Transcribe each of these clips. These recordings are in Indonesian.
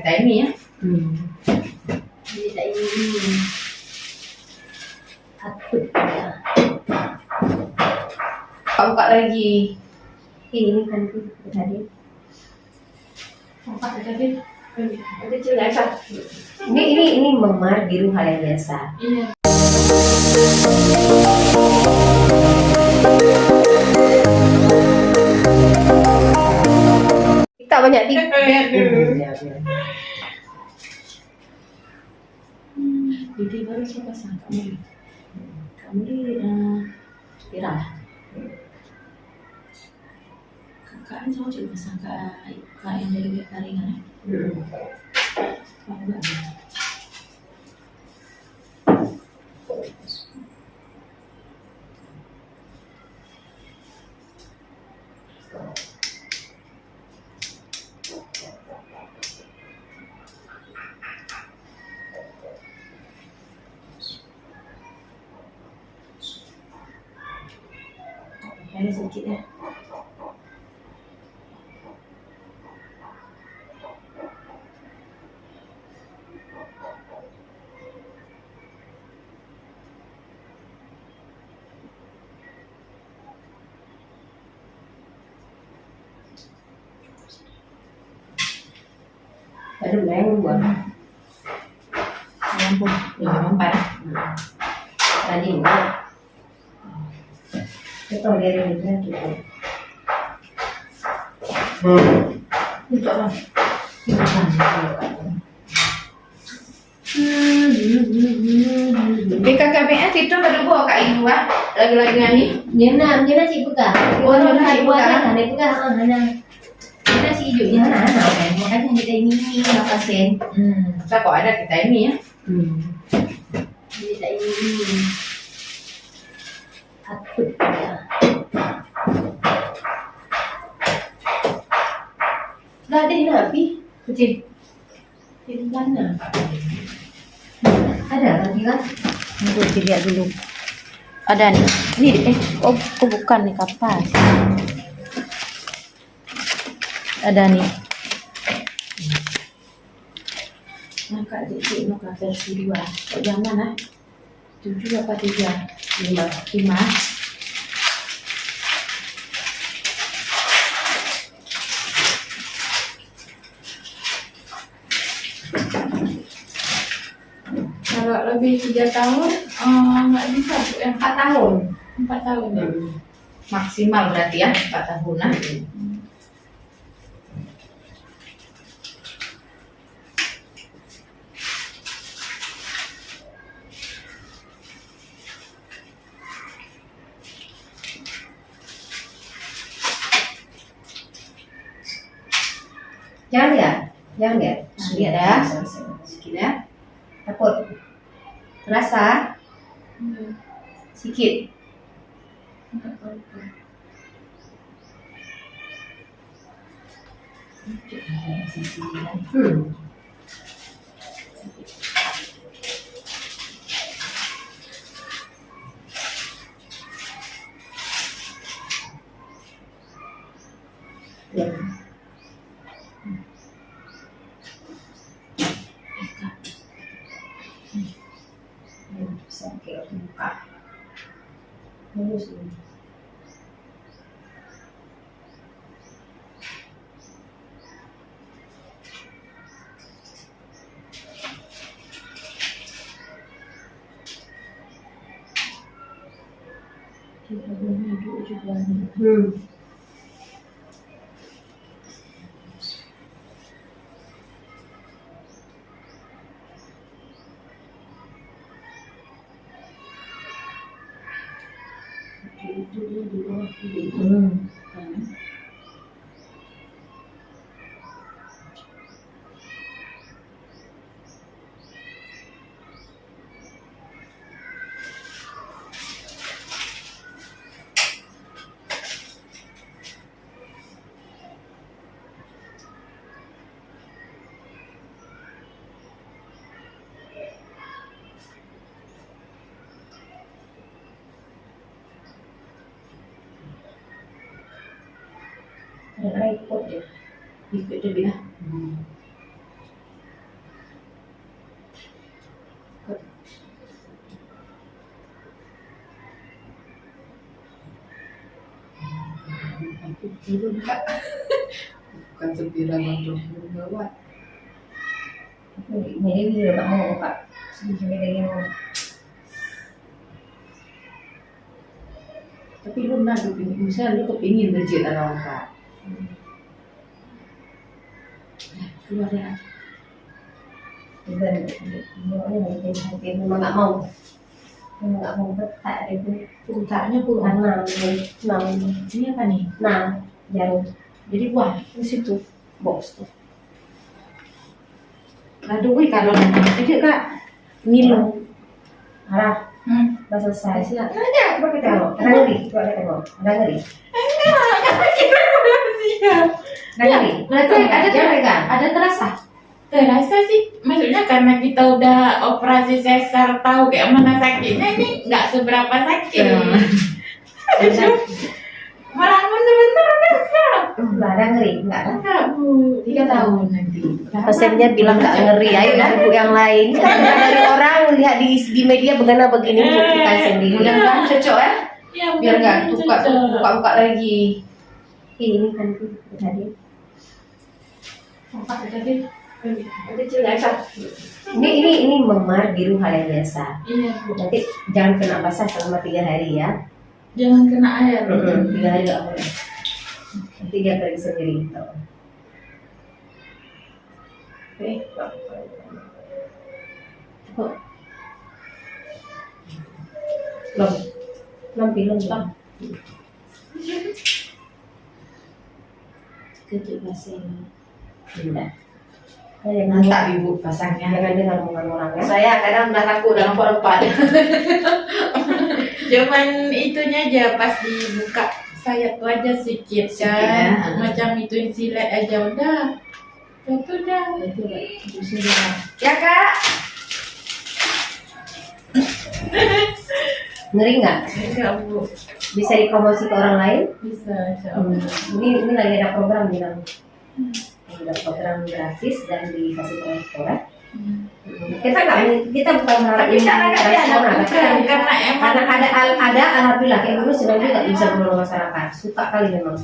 kita ini ya. Jadi tak ini takut ya. Buka lagi. Ini kan tadi. Buka tadi. Ada jelas. Ini memar biru hal yang biasa. Iya. Kita banyak tipe. Jadi baru saya pasang kamu. Kamu di Ira. Kakak tahu juga pasang kak yang dari Taringan. Kamu nggak? Ada sedikit ya. Baru yang buat. Lampu, mempan. Tadi enggak. Kita lihat ini gitu. Untuk apa? BKKBN itu berdua kak Ibu lagi-lagi ni. Dia nak cik buka. Orang nak buka. Kan dia buka. Dia si hijaunya anak kan. Makanya kita ini berapa sen. Saya kok ada kita ini ya. Jadi tak ini takut ya. Dah ada di Nabi. Kecil. Di mana? Ada lagi kan? Tunggu dilihat dulu. Ada nih. Ini oh bukan nih kapas. Ada nih. Kak Cik mau ke versi 2. Kok jangan ah? 7 apa 3? 5. Kalau lebih 3 tahun, nggak bisa Bu ya. 4 tahun. 4 tahun ya. Maksimal berarti ya 4 tahunan. Jangan lihat. Lihat ya. Sedikit ya. Takut. Terasa sedikit. Ya. Bisa kayak buka. Bagus ini. Kita belum hidup juga. Itu dia di bawah ini. Ada ikut ya. Ikut dia bilang. Turun kak. Bukan sepira untuk bawa. Jadi dia tak mau kak. Sebenarnya dia mau. Tapi lu nak misalnya lu kepingin berjit orang kak. Keluar ya. Dan dia memang nggak mau. Memang nggak mau tak itu. Putarnya pun. Enam. Ini apa nih? 6 jarum. Jadi wah di situ box tuh. Aduh, kalau nanti kak ngilu. Arah. Udah selesai. Siap. Ada, coba kita tengok. Ada ngeri, coba kita tengok. Ada ngeri. Ada ngeri. Berarti Jangan pegang. ada terasa. Terasa sih, maksudnya karena kita udah operasi sesar tahu kayak mana sakitnya, ini nggak seberapa sakit. Malah bener-bener Enggak ada ngeri, enggak ada. enggak bu. 3 tahun nanti. Pasiennya bilang nggak ngeri, ayo dari ibu yang lain. Kita dengar dari orang lihat di media begini buktikan sendiri. Mudah-mudahan cocok ya. Ya, Biar nggak bener-bener buka lagi. Ini kan itu tadi. Apa tadi? Kecil ya kak. Ini memar biru hal yang biasa. Iya bu. Nanti jangan kena basah selama 3 hari ya. Jangan kena air. 3 hari nggak boleh. Nanti dia pergi sendiri. Oke. Kok Belum film. kecil masih. Tidak. Mantap ibu pasangnya. Jangan dengar omongan orang ya. Saya kadang udah takut dalam lompat. Cuman itunya aja pas dibuka sayat tuh aja sedikit Sedikit, kan. ya. Macam ituin silet aja udah. Itu dah. Ya kak. Ngeri nggak? Enggak bu. Bisa dipromosi ke orang lain? Bisa. Insya Allah. Ini lagi ada program bilang. Ada program gratis dan dikasih transport. Kita bukan mengharap Tapi cara internasional, tapi Karena emang karena ada alhamdulillah kayak dulu senang juga bisa menolong masyarakat, suka kali memang.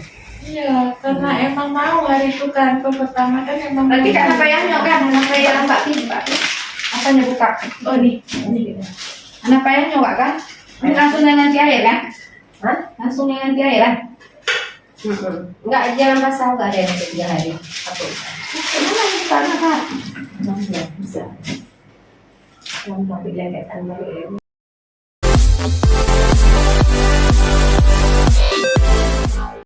iya, karena emang mau hari itu kan pertama kan emang Nanti mau. kan apa yang nyok kan? Apa yang mbak apa yang buka? Oh nih. Apa yang nyok kan? Ini langsung yang nanti air kan? Hah? Langsung yang nanti air kan? Enggak, jangan basah, enggak ada yang 3 hari. Aku Mana yang buka kak? bisa. Yang tapi lepetan baru ya.